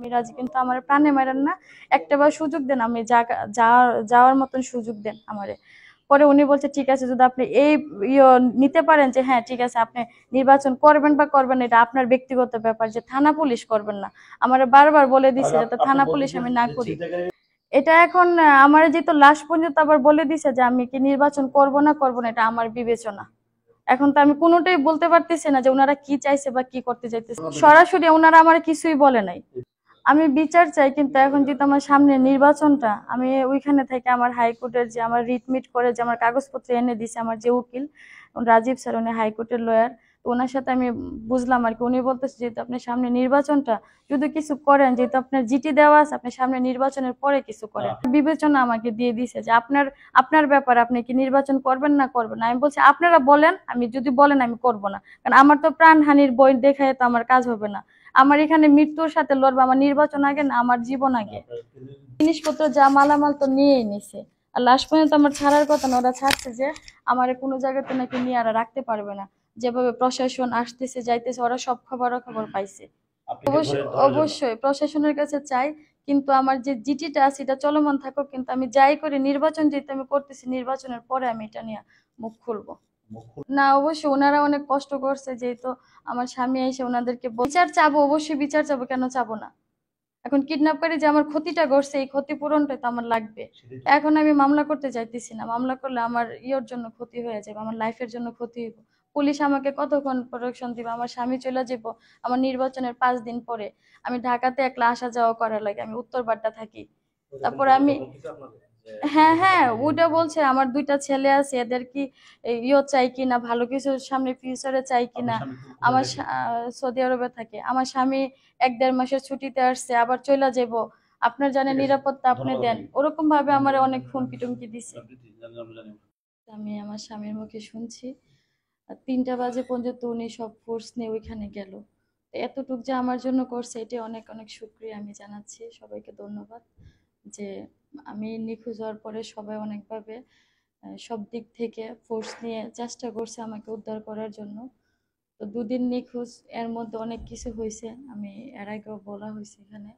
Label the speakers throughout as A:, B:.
A: আমি রাজি, কিন্তু আমার প্রাণে মারেন না, একটাবার সুযোগ দেন, আমি যাওয়ার মতন সুযোগ দেন আমারে। পরে উনি বলছে ঠিক আছে, যদি আপনি এই নিতে পারেন যে হ্যাঁ ঠিক আছে আপনি নির্বাচন করবেন বা করবেন এটা আপনার ব্যক্তিগত ব্যাপার, যে থানা পুলিশ করবেন না। আমার বারবার বলে দিছে যাতে থানা পুলিশ আমি না করি। এটা এখন আমার যেহেতু লাস্ট পর্যন্ত আবার বলে দিছে যে আমি কি নির্বাচন করব না করব না, এটা আমার বিবেচনা। এখন তো আমি কোনোটাই বলতে পারতেছি না যে ওনারা কি চাইছে বা কি করতে চাইতেছে। সরাসরি ওনারা আমার কিছুই বলে নাই। আমি বিচার চাই, কিন্তু এখন যেহেতু আমার সামনে নির্বাচনটা, আমি ওইখানে থেকে আমার হাইকোর্টের যে আমার রিটমিট করে যে আমার কাগজপত্র এনে দিছে আমার যে উকিল রাজীব স্যার, উনি হাইকোর্টের লয়ার, তো ওনার সাথে আমি বুঝলাম আর কি, উনি বলতেছে যেহেতু আপনি সামনে নির্বাচনটা যদি কিছু করেন, যেহেতু আপনার জিটি দেওয়া আছে, আপনি সামনে নির্বাচনের পরে কিছু করেন। বিবেচনা আমাকে দিয়ে দিছে যে আপনার আপনার ব্যাপার, আপনি কি নির্বাচন করবেন না করবেন না। আমি বলছি আপনারা বলেন, আমি যদি বলেন আমি করব না, কারণ আমার তো প্রাণহানির বই দেখায় তো আমার কাজ হবে না। আমার এখানে মৃত্যুর সাথে লড়বো, আমার নির্বাচন আগে না আমার জীবন আগে। জিনিসপত্র যা মালামাল তো নিয়েই নিছে, আর লাস্ট পর্যন্ত আমার ছাড়ার কথা না, ওরা ছাড়ছে যে আমার কোনো জায়গাতে নাকি নিয়ে আর রাখতে পারবে না। যেভাবে প্রশাসন আসতেছে যাইতেছে, ওরা সব খবর পাইছে। অবশ্যই অবশ্যই প্রশাসনের কাছে চাই, কিন্তু আমার যে জিটিটা আছে এটা চলমান থাকুক, কিন্তু আমি যাই করি নির্বাচন যেহেতু আমি করতেছি, নির্বাচনের পরে আমি এটা নিয়ে মুখ খুলবো। না অবশ্যই ওনারা অনেক কষ্ট করছে, যেহেতু আমার স্বামী এসে ওনাদেরকে বিচার চাবো, অবশ্যই বিচার চাবো, কেন চাবো না। এখন কিডন্যাপকারী যে আমার ক্ষতিটা করছে, এই ক্ষতিপূরণটা তো আমার লাগবে। এখন আমি মামলা করতে চাইতেছি না, মামলা করলে আমার ইয়ের জন্য ক্ষতি হয়ে যাবে, আমার লাইফের জন্য ক্ষতি হইব। পুলিশ আমাকে কতক্ষণ প্রোটেকশন দিবে, আমার স্বামী চলে যাব আমার নির্বাচনের 5 দিন পরে। আমি ঢাকাতে একলা আসা যাওয়া করার লাগে, আমি উত্তরপাড়া থাকি। তারপরে আমি, হ্যাঁ হ্যাঁ ওটা বলছে আমার 2টা ছেলে আছে, এদের কি চাই কিনা, ভালো কিছু সামনে ফিউচারে চাই কিনা। আমার সৌদি আরবে থাকে আমার স্বামী, 1-1.5 মাসের ছুটিতে আসছে, আবার চলে যাব। আপনার জানেন নিরাপত্তা আপনি দেন, ওরকম ভাবে আমার অনেক হুমকি টুমকি দিছে। আমি আমার স্বামীর মুখে শুনছি 3টা বাজে পর্যন্ত উনি সব ফোর্স নিয়ে ওইখানে গেল। এতটুক যে আমার জন্য করছে, এটা অনেক অনেক শুকরিয়া আমি জানাচ্ছি, সবাইকে ধন্যবাদ। যে আমি নিখোঁজ হওয়ার পরে সবাই অনেকভাবে সব দিক থেকে ফোর্স নিয়ে চেষ্টা করছে আমাকে উদ্ধার করার জন্য। তো 2 দিন নিখোঁজ, এর মধ্যে অনেক কিছু হয়েছে, আমি এর আগেও বলা হয়েছে এখানে।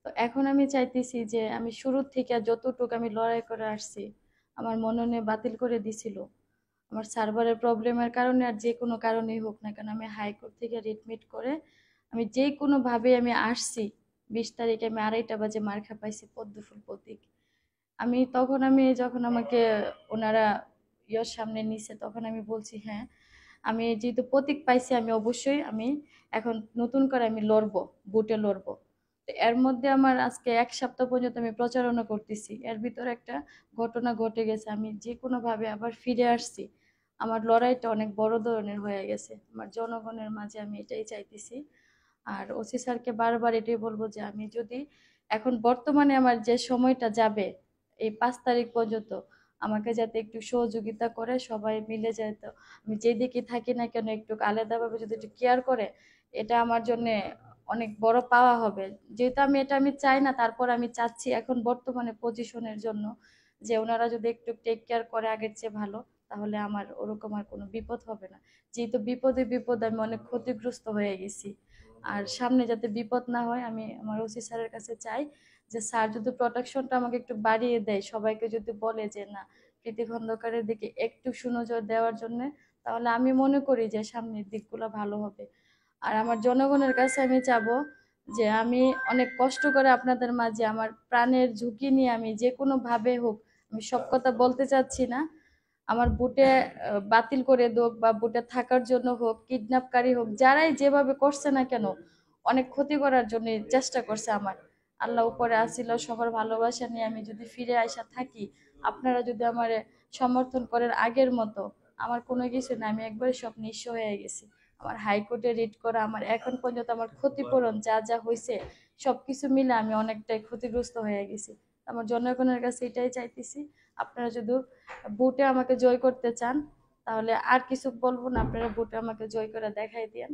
A: তো এখন আমি চাইতেছি যে আমি শুরুর থেকে যতটুকু আমি লড়াই করে আসছি, আমার মনোনয়ন বাতিল করে দিছিল আমার সার্ভারের প্রবলেমের কারণে, আর যে কোনো কারণেই হোক না কেন, আমি হাইকোর্ট থেকে রিটমিট করে আমি যে কোনোভাবে আমি আসছি। 20 তারিখে আমি 2:30 বাজে মার্খা পাইছি পদ্মফুল প্রতীক। আমি যখন আমাকে ওনারা সামনে নিছে, তখন আমি বলছি হ্যাঁ আমি যেহেতু প্রতীক পাইছি, আমি অবশ্যই আমি এখন নতুন করে আমি লড়বো, বুটে লড়বো। তো এর মধ্যে আমার আজকে 1 সপ্তাহ পর্যন্ত আমি প্রচারণা করতেছি, এর ভিতরে একটা ঘটনা ঘটে গেছে, আমি যে কোনো ভাবে আবার ফিরে আসছি। আমার লড়াইটা অনেক বড় ধরনের হয়ে গেছে আমার জনগণের মাঝে, আমি এটাই চাইতেছি। আর ওসি স্যারকে বারবার এটাই বলবো যে আমি যদি এখন বর্তমানে আমার যে সময়টা যাবে এই 5 তারিখ পর্যন্ত, আমাকে যাতে একটু সহযোগিতা করে সবাই মিলে, যেত আমি যেদিকে থাকি না কেন একটু আলাদাভাবে যদি একটু কেয়ার করে, এটা আমার জন্য অনেক বড় পাওয়া হবে। যেহেতু আমি চাই না, তারপর আমি চাচ্ছি এখন বর্তমানে পজিশনের জন্য যে ওনারা যদি একটু টেক কেয়ার করে আগের চেয়ে ভালো, তাহলে আমার ওরকম আর কোনো বিপদ হবে না। যেহেতু বিপদ আমি অনেক ক্ষতিগ্রস্ত হয়ে গেছি, আর সামনে যাতে বিপদ না হয়, আমি আমার ওসি স্যারের কাছে চাই যে স্যার যদি প্রোটেকশনটা আমাকে একটু বাড়িয়ে দেয়, সবাইকে যদি বলে যে না প্রীতি খন্দকারের দিকে একটু সুনজর দেওয়ার জন্য, তাহলে আমি মনে করি যে সামনের দিকগুলো ভালো হবে। আর আমার জনগণের কাছে আমি চাবো যে আমি অনেক কষ্ট করে আপনাদের মাঝে আমার প্রাণের ঝুঁকি নিয়ে আমি যে কোনো ভাবে হোক, আমি সব কথা বলতে চাচ্ছি না, আমার বুটে বাতিল করে হোক বা বুটে থাকার জন্য হোক, কিডন্যাপকারী হোক, যারাই যেভাবে করছে না কেন, অনেক ক্ষতি করার জন্য চেষ্টা করছে আমার। আল্লাহ উপরে আসিল, সবার ভালোবাসা নিয়ে আমি যদি ফিরে আসা থাকি, আপনারা যদি আমার সমর্থন করেন আগের মতো, আমার কোনো কিছু না, আমি একবারে সব নিঃস্ব হয়ে গেছি। আমার হাইকোর্টে রিট করা, আমার এখন পর্যন্ত আমার ক্ষতিপূরণ যা যা হয়েছে সবকিছু মিলে আমি অনেকটাই ক্ষতিগ্রস্ত হয়ে গেছি। আমার জনগণের কাছে এটাই চাইতেছি, আপনারা যদি ভোটে আমাকে জয় করতে চান, তাহলে আর কিছু বলবো না, আপনারা ভোটে আমাকে জয় করে দেখাই দিয়েন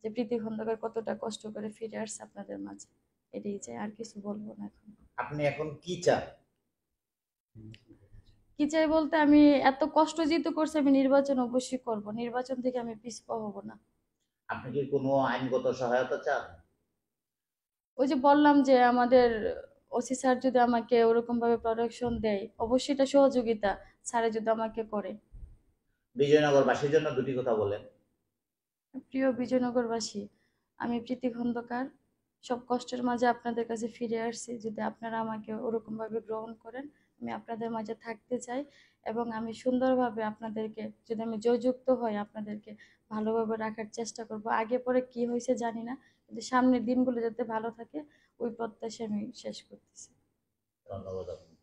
A: যে প্রীতি খন্দকার কতটা কষ্ট করে ফিরে আসছে আপনাদের মাঝে। এটাই চাই, আর কিছু বলবো না। এখন
B: আপনি এখন কি চান?
A: কি চাই বলতে, আমি এত কষ্ট যেহেতু করছি, আমি নির্বাচন অবশ্যই করব, নির্বাচন থেকে আমি পিছপা হব না।
B: আপনি কি কোনো আইনগত সহায়তা চান?
A: ওই যে বললাম যে আমাদের ওসি স্যার যদি আমাকে ওরকম ভাবে প্রোডাকশন দেয়, অবশ্যই এটা সহযোগিতা স্যারে যদি আমাকে করে।
B: বিজয়নগরবাসীর জন্য দুটি কথা বলেন।
A: প্রিয় বিজয়নগরবাসী, আমি প্রীতি খন্দকার। সব কষ্টের মাঝে আপনাদের কাছে ফিরে আসছি, যদি আপনারা আমাকে ওরকম ভাবে গ্রহণ করেন, আমি আপনাদের মাঝে থাকতে চাই। এবং আমি সুন্দরভাবে আপনাদেরকে, যদি আমি জয়যুক্ত হই, আপনাদেরকে ভালোভাবে রাখার চেষ্টা করব। আগে পরে কি হয়েছে জানি না, কিন্তু সামনের দিনগুলো যাতে ভালো থাকে, ওই প্রত্যাশা আমি শেষ করতেছি।
B: ধন্যবাদ আপনাকে।